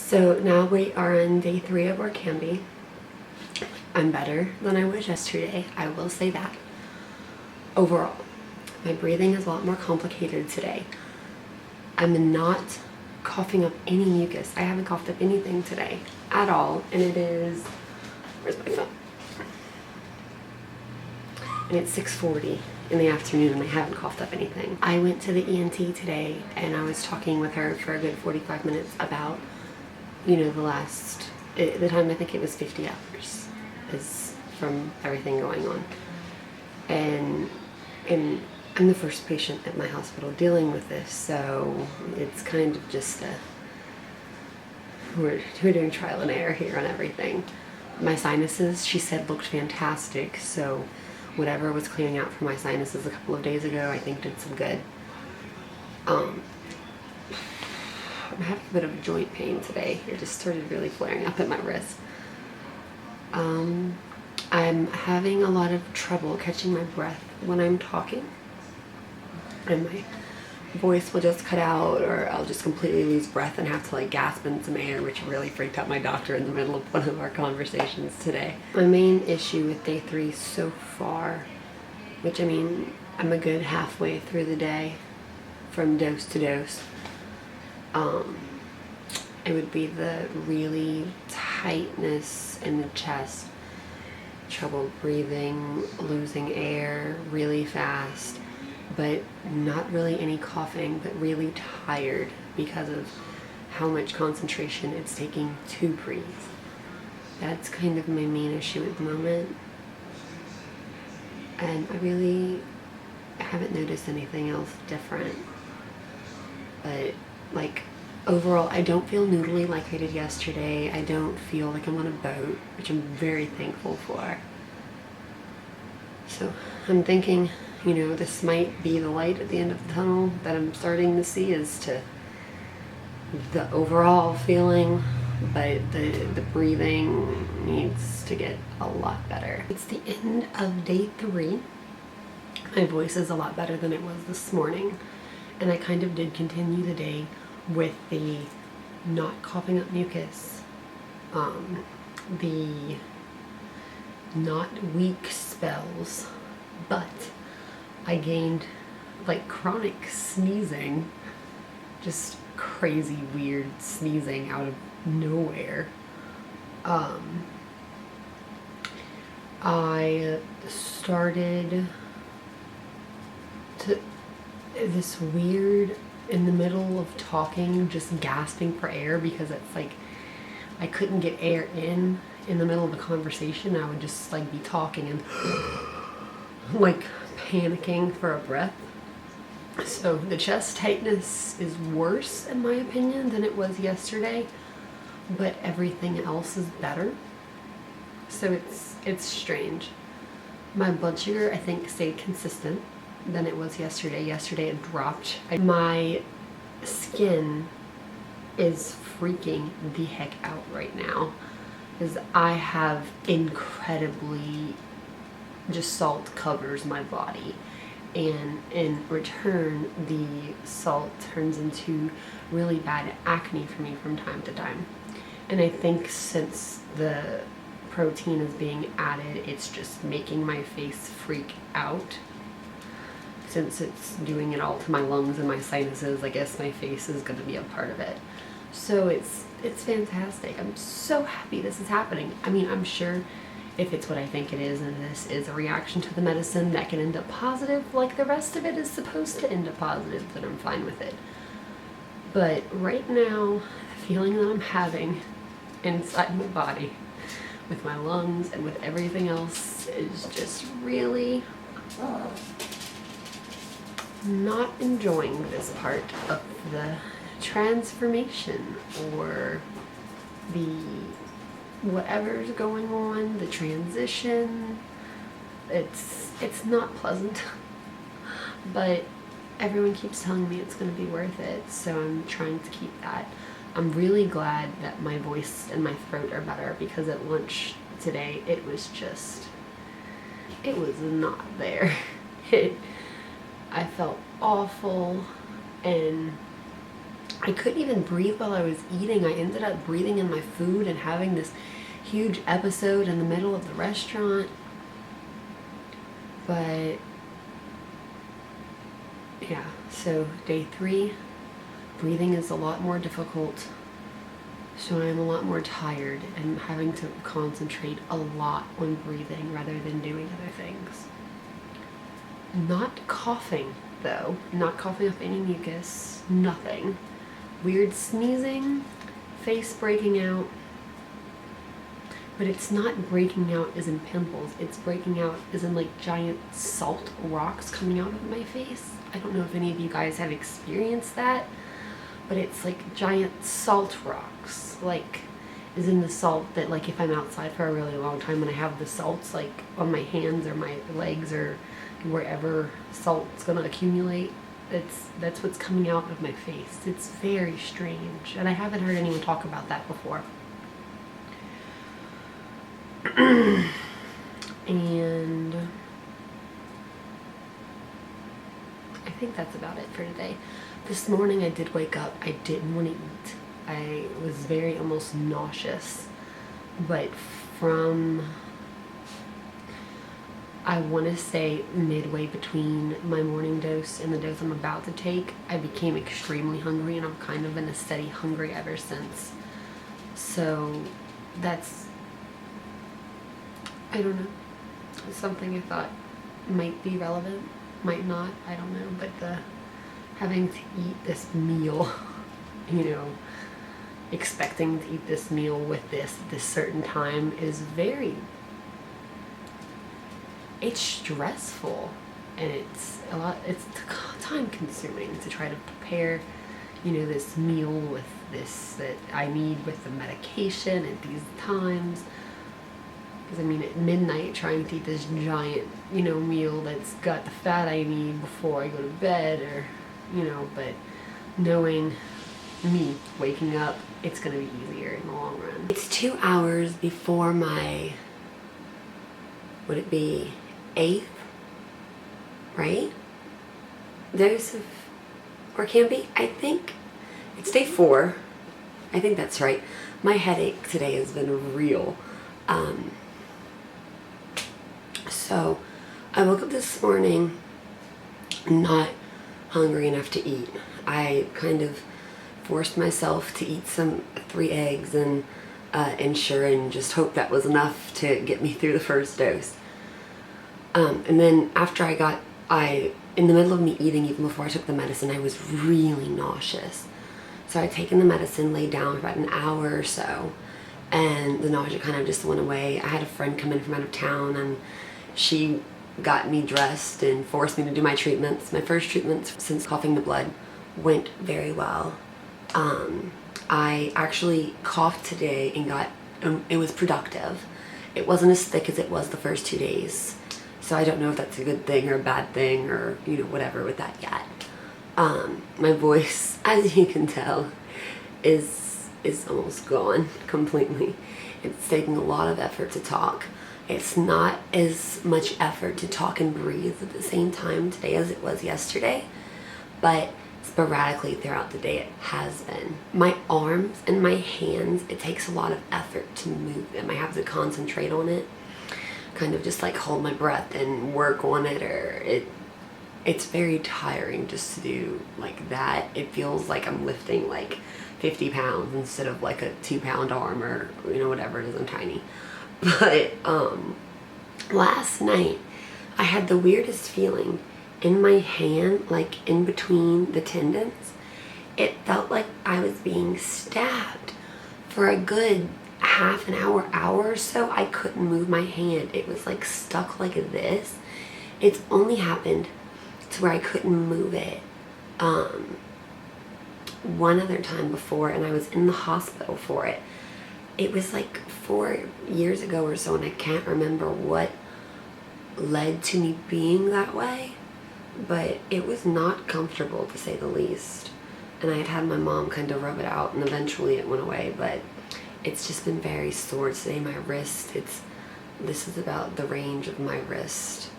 So now we are on day 3 of Orkambi. I'm better than I was yesterday, I will say that. Overall, my breathing is a lot more complicated today. I'm not coughing up any mucus. I haven't coughed up anything today at all, and it is, where's my phone? And it's 6:40 in the afternoon and I haven't coughed up anything. I went to the ENT today and I was talking with her for a good 45 minutes about, you know, the time I think it was 50 hours is from everything going on. And I'm the first patient at my hospital dealing with this, so it's kind of just we're doing trial and error here on everything. My sinuses, she said, looked fantastic, so whatever was clearing out from my sinuses a couple of days ago, I think did some good. I'm having a bit of joint pain today. It just started really flaring up at my wrist. I'm having a lot of trouble catching my breath when I'm talking, and my voice will just cut out, or I'll just completely lose breath and have to like gasp in some air, which really freaked out my doctor in the middle of one of our conversations today. My main issue with day 3 so far, which I mean, I'm a good halfway through the day from dose to dose, it would be the really tightness in the chest, trouble breathing, losing air really fast, but not really any coughing, but really tired because of how much concentration it's taking to breathe. That's kind of my main issue at the moment. And I really haven't noticed anything else different. But like overall, I don't feel noodly like I did yesterday. I don't feel like I'm on a boat, which I'm very thankful for. So I'm thinking, you know, this might be the light at the end of the tunnel that I'm starting to see as to the overall feeling, but the breathing needs to get a lot better. It's the end of day 3. My voice is a lot better than it was this morning, and I kind of did continue the day with the not coughing up mucus, the not weak spells, but I gained like chronic sneezing, just crazy weird sneezing out of nowhere. I started to this weird, in the middle of talking, just gasping for air, because it's like I couldn't get air in the middle of a conversation. I would just like be talking and like panicking for a breath. So the chest tightness is worse in my opinion than it was yesterday, but everything else is better. So it's strange. My blood sugar, I think, stayed consistent than it was yesterday. Yesterday it dropped. My skin is freaking the heck out right now, because I have incredibly, just salt covers my body, and in return the salt turns into really bad acne for me from time to time. And I think since the protein is being added, it's just making my face freak out. Since it's doing it all to my lungs and my sinuses, I guess my face is going to be a part of it. So it's fantastic. I'm so happy this is happening. I mean, I'm sure if it's what I think it is, and this is a reaction to the medicine that can end up positive, like the rest of it is supposed to end up positive, then I'm fine with it. But right now, the feeling that I'm having inside my body, with my lungs and with everything else, is just really not enjoying this part of the transformation, or the whatever's going on, the transition. It's not pleasant, but everyone keeps telling me it's going to be worth it, so I'm trying to keep that. I'm really glad that my voice and my throat are better, because at lunch today it was not there. I felt awful, and I couldn't even breathe while I was eating. I ended up breathing in my food and having this huge episode in the middle of the restaurant. But yeah, so day 3, breathing is a lot more difficult. So I'm a lot more tired and having to concentrate a lot on breathing rather than doing other things. Not coughing though, not coughing up any mucus, nothing. Weird sneezing, face breaking out, but it's not breaking out as in pimples, it's breaking out as in like giant salt rocks coming out of my face. I don't know if any of you guys have experienced that, but it's like giant salt rocks, like as in the salt that like if I'm outside for a really long time and I have the salts like on my hands or my legs or wherever salt's gonna accumulate, that's what's coming out of my face. It's very strange, and I haven't heard anyone talk about that before. And I think that's about it for today. This morning I did wake up. I didn't want to eat. I was very almost nauseous, but from, I want to say midway between my morning dose and the dose I'm about to take, I became extremely hungry, and I'm kind of been a steady hungry ever since. So that's, I don't know, it's something I thought might be relevant, might not, I don't know, but the having to eat this meal, you know, expecting to eat this meal with this at this certain time is very, it's stressful, and it's a lot, it's time consuming to try to prepare, you know, this meal with this that I need with the medication at these times. Because I mean, at midnight trying to eat this giant, you know, meal that's got the fat I need before I go to bed, or, you know, but knowing me waking up, it's gonna be easier in the long run. It's 2 hours before my, would it be 8th, right? Dose of Orkambi, I think. It's day 4. I think that's right. My headache today has been real. So I woke up this morning not hungry enough to eat. I kind of forced myself to eat 3 eggs and Ensure, and just hope that was enough to get me through the first dose. And then after in the middle of me eating, even before I took the medicine, I was really nauseous. So I'd taken the medicine, laid down for about an hour or so, and the nausea kind of just went away. I had a friend come in from out of town, and she got me dressed and forced me to do my treatments. My first treatments since coughing the blood went very well. I actually coughed today and got, it was productive. It wasn't as thick as it was the first 2 days. So I don't know if that's a good thing or a bad thing, or, you know, whatever with that yet. My voice, as you can tell, is almost gone completely. It's taking a lot of effort to talk. It's not as much effort to talk and breathe at the same time today as it was yesterday, but sporadically throughout the day it has been. My arms and my hands, it takes a lot of effort to move them. I have to concentrate on it, kind of just like hold my breath and work on it, or it's very tiring just to do like that. It feels like I'm lifting like 50 pounds instead of like a 2-pound arm, or, you know, whatever it is, I'm tiny. But last night I had the weirdest feeling in my hand, like in between the tendons. It felt like I was being stabbed for a good half an hour or so. I couldn't move my hand. It was like stuck like this. It's only happened to where I couldn't move it one other time before, and I was in the hospital for it. It was like 4 years ago or so, and I can't remember what led to me being that way, but it was not comfortable, to say the least. And I had my mom kind of rub it out, and eventually it went away, but it's just been very sore today. My wrist, this is about the range of my wrist.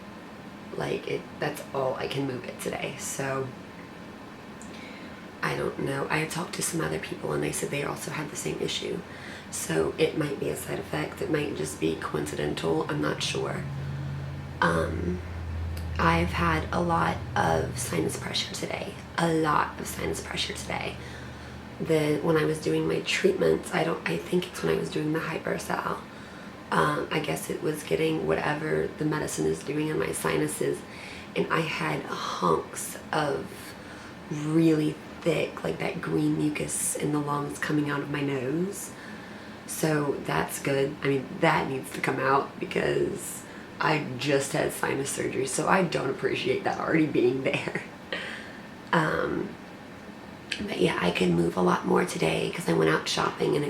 Like, that's all I can move it today. So I don't know. I had talked to some other people and they said they also had the same issue. So it might be a side effect. It might just be coincidental. I'm not sure. I've had a lot of sinus pressure today. A lot of sinus pressure today. When I was doing my treatments, I think it's when I was doing the hypercell. I guess it was getting whatever the medicine is doing in my sinuses, and I had hunks of really thick, like that green mucus in the lungs coming out of my nose. So that's good. I mean, that needs to come out because I just had sinus surgery, so I don't appreciate that already being there. But yeah, I could move a lot more today because I went out shopping and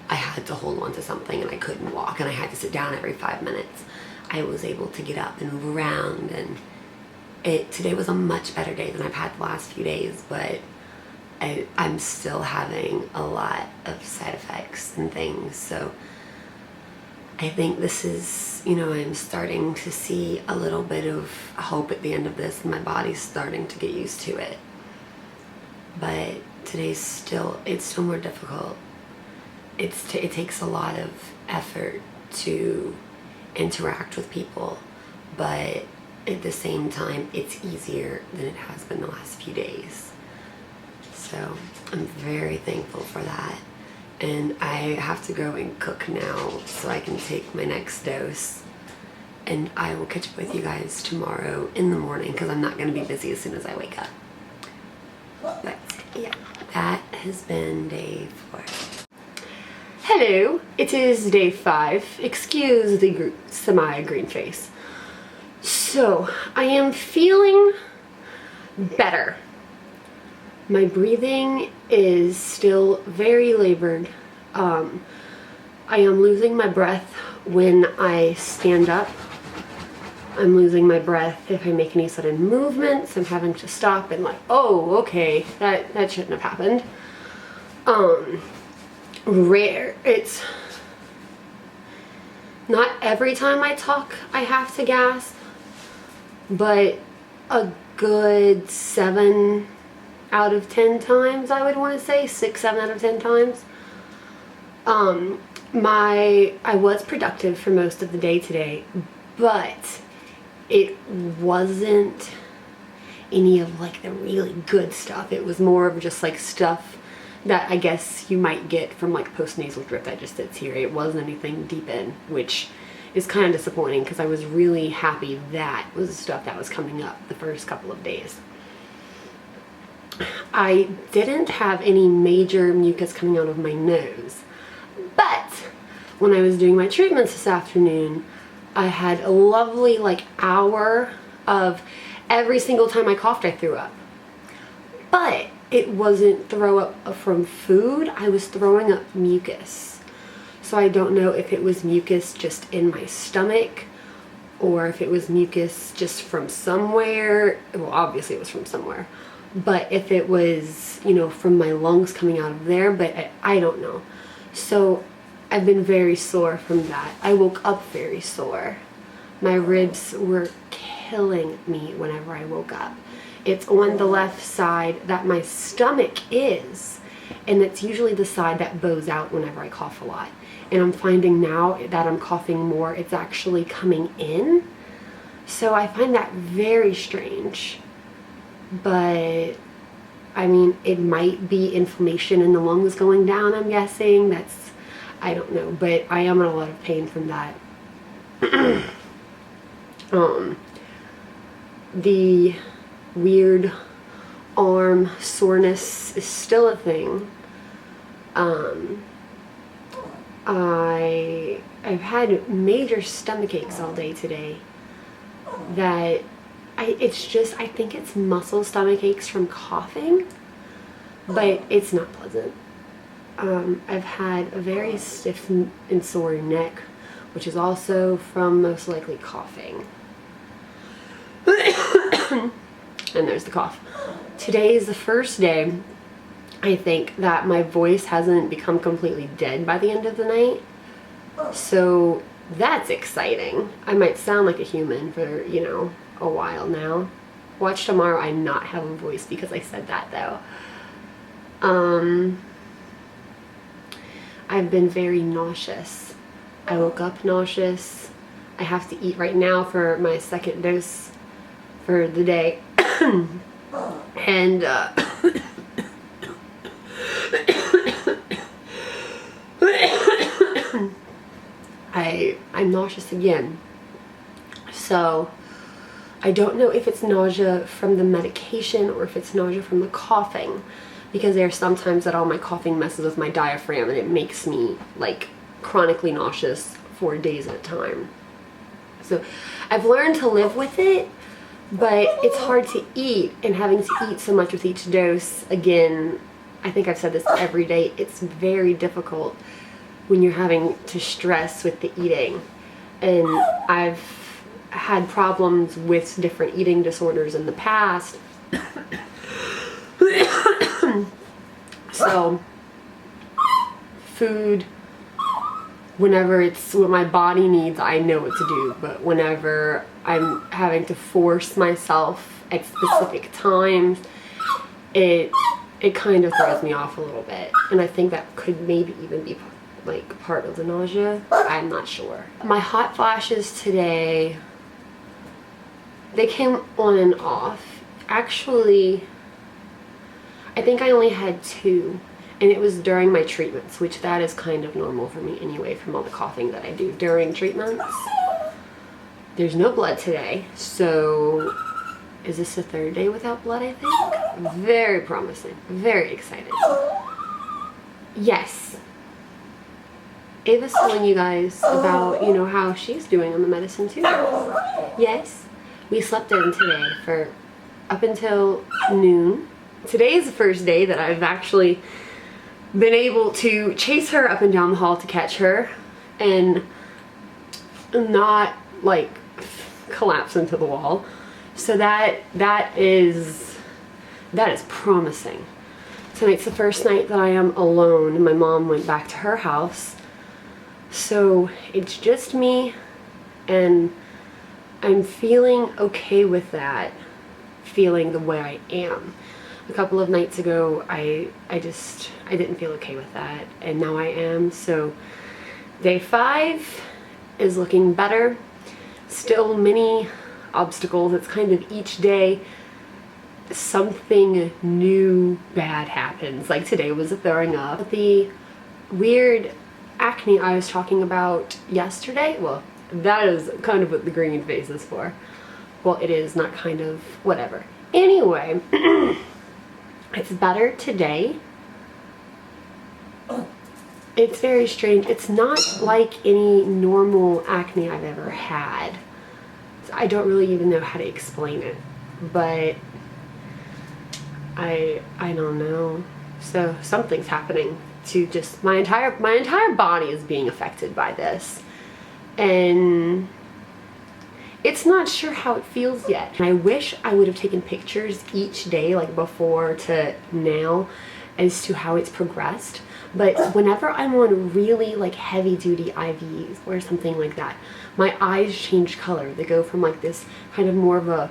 I had to hold on to something and I couldn't walk and I had to sit down every 5 minutes. I was able to get up and move around, and today was a much better day than I've had the last few days, but I'm still having a lot of side effects and things. So I think this is, I'm starting to see a little bit of hope at the end of this, and my body's starting to get used to it. But it's still more difficult. It takes a lot of effort to interact with people, but at the same time, it's easier than it has been the last few days. So I'm very thankful for that. And I have to go and cook now so I can take my next dose. And I will catch up with you guys tomorrow in the morning because I'm not going to be busy as soon as I wake up. But yeah, that has been day 4. Hello, it is day 5. Excuse the semi-green face. So, I am feeling better. My breathing is still very labored. I am losing my breath when I stand up. I'm losing my breath if I make any sudden movements. I'm having to stop and oh, okay, that shouldn't have happened. It's not every time I talk I have to gasp, but a good 7 out of 10 times, I would want to say 6, 7 out of 10 times. I was productive for most of the day today, but it wasn't any of the really good stuff. It was more of just stuff that I guess you might get from post-nasal drip that just sits here. It wasn't anything deep in, which is kind of disappointing because I was really happy that was the stuff that was coming up the first couple of days. I didn't have any major mucus coming out of my nose, but when I was doing my treatments this afternoon, I had a lovely hour of every single time I coughed I threw up. But it wasn't throw up from food, I was throwing up mucus. So I don't know if it was mucus just in my stomach or if it was mucus just from somewhere. Well, obviously it was from somewhere. But if it was, from my lungs coming out of there, but I don't know. So I've been very sore from that. I woke up very sore. My ribs were killing me whenever I woke up. It's on the left side that my stomach is, and it's usually the side that bows out whenever I cough a lot. And I'm finding now that I'm coughing more, it's actually coming in. So I find that very strange. But I mean, it might be inflammation in the lungs going down, I'm guessing. I don't know, but I am in a lot of pain from that. The weird arm soreness is still a thing. I've had major stomach aches all day today that I think it's muscle stomach aches from coughing, but it's not pleasant. I've had a very stiff and sore neck, which is also from most likely coughing. And there's the cough. Today is the first day, I think, that my voice hasn't become completely dead by the end of the night. So that's exciting. I might sound like a human for, a while now. Watch tomorrow I not have a voice because I said that though. I've been very nauseous. I woke up nauseous. I have to eat right now for my second dose for the day. And I'm nauseous again. So I don't know if it's nausea from the medication or if it's nausea from the coughing, because there are sometimes that all my coughing messes with my diaphragm and it makes me like chronically nauseous for days at a time. So I've learned to live with it, but it's hard to eat, and having to eat so much with each dose, again, I think I've said this every day, it's very difficult when you're having to stress with the eating. And I've had problems with different eating disorders in the past. So food, whenever it's what my body needs, I know what to do. But whenever I'm having to force myself at specific times, it kind of throws me off a little bit. And I think that could maybe even be like part of the nausea. I'm not sure. My hot flashes today, they came on and off. Actually, I think I only had 2, and it was during my treatments, which that is kind of normal for me anyway from all the coughing that I do during treatments. There's no blood today, so is this the 3rd day without blood, I think? Very promising. Very excited. Yes. Ava's telling you guys about, you know, how she's doing on the medicine too. Yes. We slept in today for up until noon. Today is the first day that I've actually been able to chase her up and down the hall to catch her and not like collapse into the wall. So that is promising. Tonight's the first night that I am alone, and my mom went back to her house. So it's just me, and I'm feeling okay with that, feeling the way I am. A couple of nights ago, I didn't feel okay with that, and now I am. So day 5 is looking better. Still many obstacles. It's kind of each day something new bad happens. Like today was a throwing up. The weird acne I was talking about yesterday, well, that is kind of what the green face is for. Well, it is not kind of, whatever. Anyway, it's better today. It's very strange. It's not like any normal acne I've ever had. I don't really even know how to explain it, but I don't know. So something's happening to just my entire body is being affected by this, and it's not sure how it feels yet. I wish I would have taken pictures each day, like before to now, as to how it's progressed. But whenever I'm on really like heavy duty IVs or something like that, my eyes change color. They go from like this kind of more of a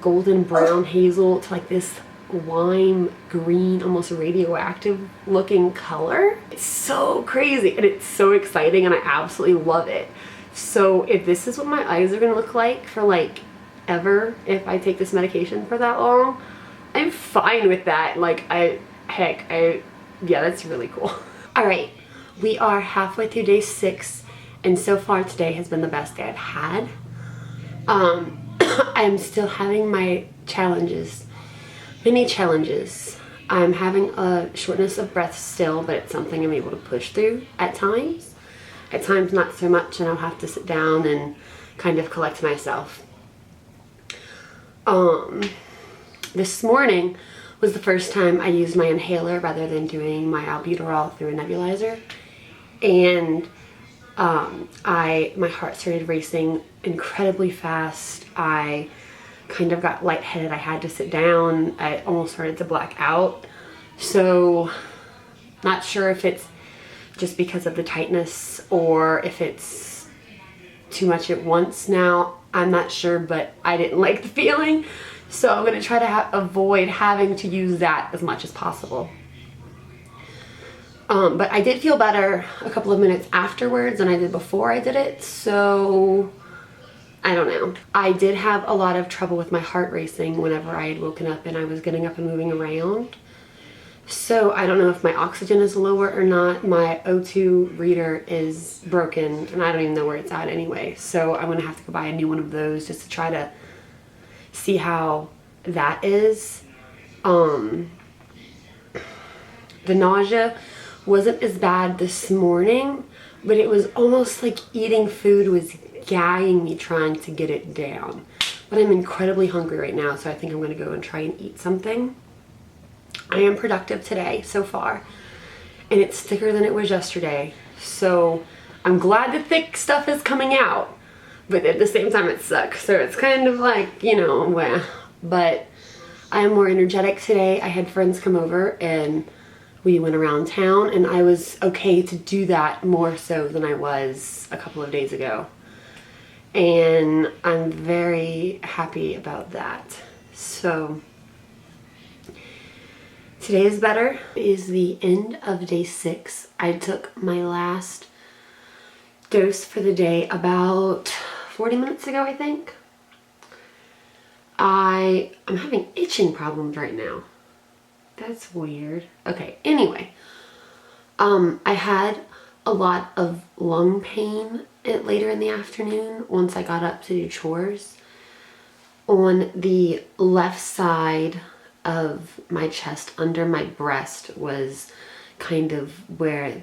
golden brown hazel to like this lime green, almost radioactive looking color. It's so crazy and it's so exciting, and I absolutely love it. So if this is what my eyes are gonna look like for like ever, if I take this medication for that long, I'm fine with that. Like yeah, that's really cool. All right, we are halfway through day 6, and so far today has been the best day I've had. I'm still having my challenges, many challenges. I'm having a shortness of breath still, but it's something I'm able to push through at times. At times not so much, and I'll have to sit down and kind of collect myself. This morning was the first time I used my inhaler rather than doing my albuterol through a nebulizer, and my heart started racing incredibly fast. I kind of got lightheaded. I had to sit down. I almost started to black out. So not sure if it's just because of the tightness or if it's too much at once now. I'm not sure, but I didn't like the feeling. So I'm going to try to avoid having to use that as much as possible. But I did feel better a couple of minutes afterwards than I did before I did it, so I don't know. I did have a lot of trouble with my heart racing whenever I had woken up and I was getting up and moving around. So I don't know if my oxygen is lower or not. My O2 reader is broken and I don't even know where it's at anyway. So I'm gonna have to go buy a new one of those just to try to see how that is. The nausea wasn't as bad this morning, but it was almost like eating food was gagging me trying to get it down. But I'm incredibly hungry right now, so I think I'm gonna go and try and eat something. I am productive today so far, and it's thicker than it was yesterday. So I'm glad the thick stuff is coming out, but at the same time it sucks. So it's kind of like, you know, well, but I am more energetic today. I had friends come over and we went around town, and I was okay to do that more so than I was a couple of days ago. And I'm very happy about that. So today is better. It is the end of day 6. I took my last dose for the day about 40 minutes ago, I think. I'm having itching problems right now. That's weird. Okay, anyway. I had a lot of lung pain later in the afternoon once I got up to do chores. On the left side of my chest, under my breast, was kind of where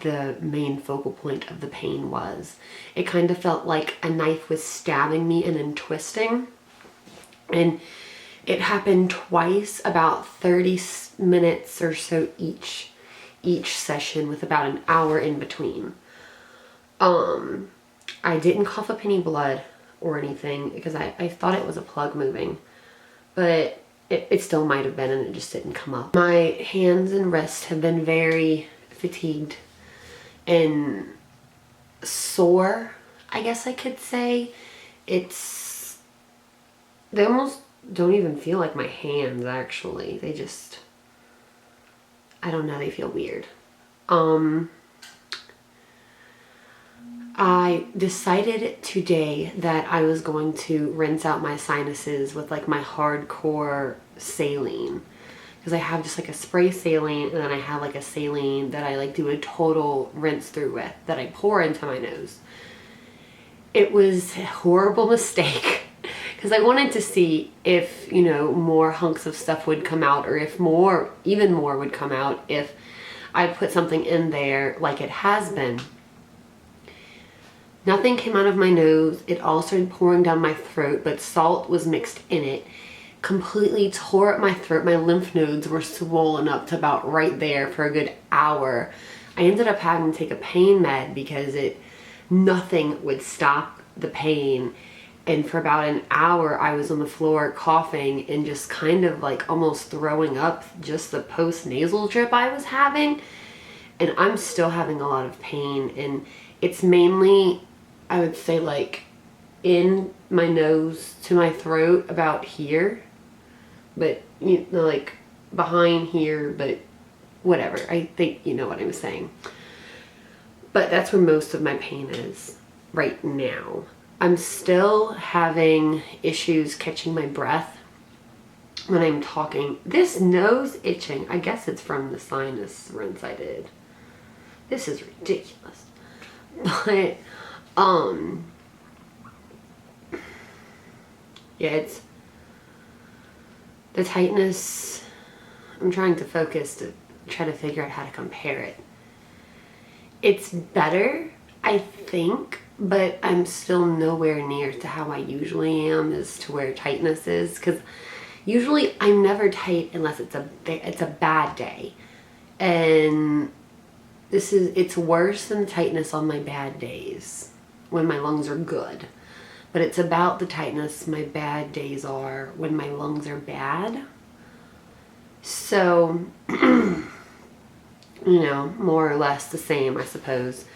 the main focal point of the pain was. It kind of felt like a knife was stabbing me and then twisting. And it happened twice, about 30 minutes or so each session, with about an hour in between. I didn't cough up any blood or anything because I thought it was a plug moving, but it still might have been, and it just didn't come up. My hands and wrists have been very fatigued and sore, I guess I could say. They almost don't even feel like my hands, actually. They just, I don't know, they feel weird. I decided today that I was going to rinse out my sinuses with like my hardcore saline, because I have just like a spray saline, and then I have like a saline that I like do a total rinse through with, that I pour into my nose. It was a horrible mistake. Because I wanted to see if, you know, more hunks of stuff would come out, or if even more would come out if I put something in there like it has been. Nothing came out of my nose. It all started pouring down my throat, but salt was mixed in it. Completely tore up my throat. My lymph nodes were swollen up to about right there for a good hour. I ended up having to take a pain med because nothing would stop the pain. And for about an hour, I was on the floor coughing and just kind of like almost throwing up just the post-nasal drip I was having. And I'm still having a lot of pain. And it's mainly, I would say, like in my nose to my throat about here. But, you know, like behind here, but whatever. I think you know what I'm saying. But that's where most of my pain is right now. I'm still having issues catching my breath when I'm talking. This nose itching, I guess it's from the sinus rinse I did. This is ridiculous. But, yeah, it's the tightness. I'm trying to focus to try to figure out how to compare it. It's better, I think, but I'm still nowhere near to how I usually am as to where tightness is, because usually I'm never tight unless it's a bad day, and it's worse than the tightness on my bad days when my lungs are good, but it's about the tightness my bad days are when my lungs are bad. So you know, more or less the same, I suppose.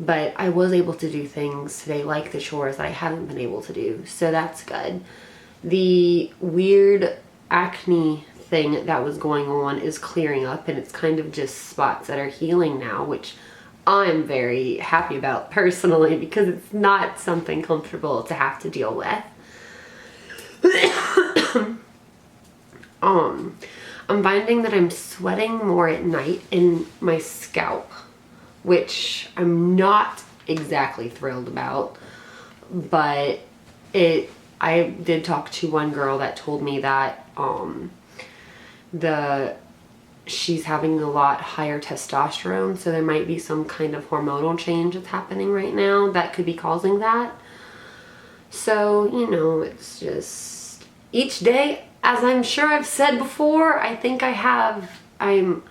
But I was able to do things today, like the chores, that I haven't been able to do. So that's good. The weird acne thing that was going on is clearing up, and it's kind of just spots that are healing now, which I'm very happy about personally, because it's not something comfortable to have to deal with. I'm finding that I'm sweating more at night in my scalp, which I'm not exactly thrilled about, but I did talk to one girl that told me that she's having a lot higher testosterone, so there might be some kind of hormonal change that's happening right now that could be causing that. So, you know, it's just each day, as I'm sure I've said before, I think I'm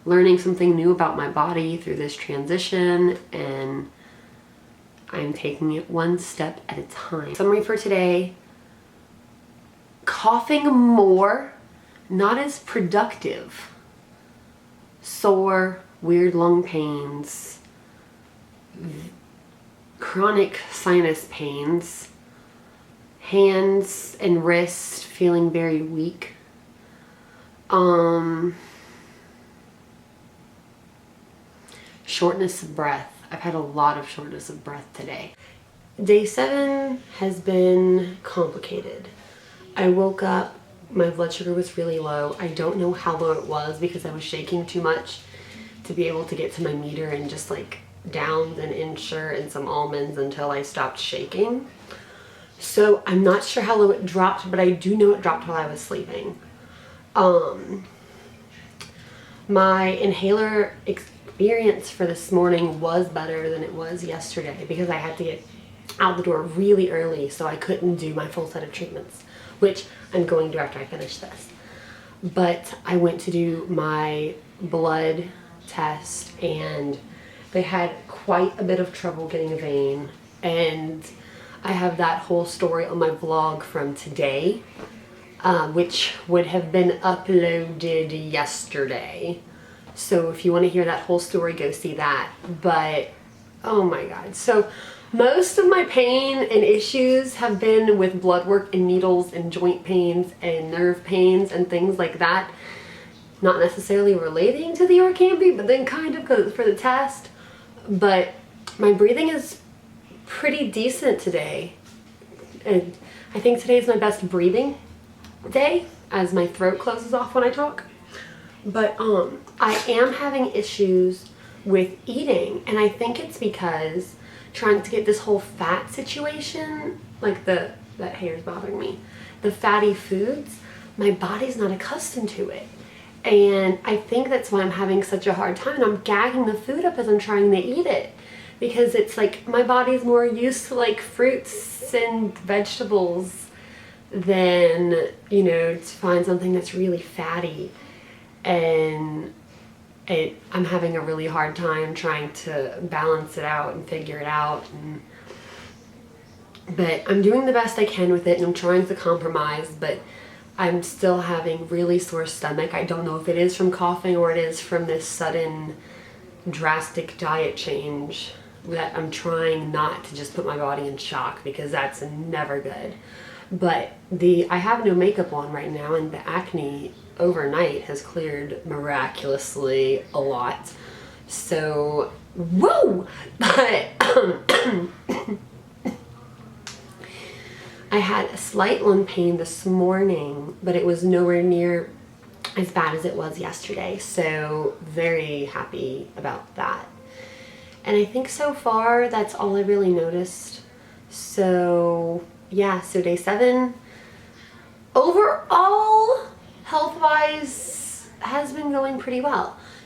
learning something new about my body through this transition, and I'm taking it one step at a time. Summary for today: coughing more, not as productive. Sore, weird lung pains, chronic sinus pains, hands and wrists feeling very weak. Shortness of breath. I've had a lot of shortness of breath today. Day 7 has been complicated. I woke up, my blood sugar was really low. I don't know how low it was because I was shaking too much to be able to get to my meter, and just like downed an Ensure and some almonds until I stopped shaking. So I'm not sure how low it dropped, but I do know it dropped while I was sleeping. My inhaler experience for this morning was better than it was yesterday because I had to get out the door really early, so I couldn't do my full set of treatments, which I'm going to after I finish this. But I went to do my blood test, and they had quite a bit of trouble getting a vein, and I have that whole story on my vlog from today, which would have been uploaded yesterday. So if you want to hear that whole story, go see that. But oh my god. So most of my pain and issues have been with blood work and needles and joint pains and nerve pains and things like that. Not necessarily relating to the Orkambi, but then kind of because it's for the test. But my breathing is pretty decent today. And I think today is my best breathing day, as my throat closes off when I talk. But I am having issues with eating, and I think it's because trying to get this whole fat situation, like that hair's bothering me, the fatty foods, my body's not accustomed to it. And I think that's why I'm having such a hard time, and I'm gagging the food up as I'm trying to eat it, because it's like my body's more used to like fruits and vegetables than, you know, to find something that's really fatty. And I'm having a really hard time trying to balance it out and figure it out. But I'm doing the best I can with it, and I'm trying to compromise, but I'm still having really sore stomach. I don't know if it is from coughing or it is from this sudden drastic diet change that I'm trying not to just put my body in shock, because that's never good. But I have no makeup on right now, and the acne overnight has cleared miraculously a lot. So, woo! But I had a slight lung pain this morning, but it was nowhere near as bad as it was yesterday. So, very happy about that. And I think so far that's all I really noticed. So yeah, so day 7 overall health-wise has been going pretty well.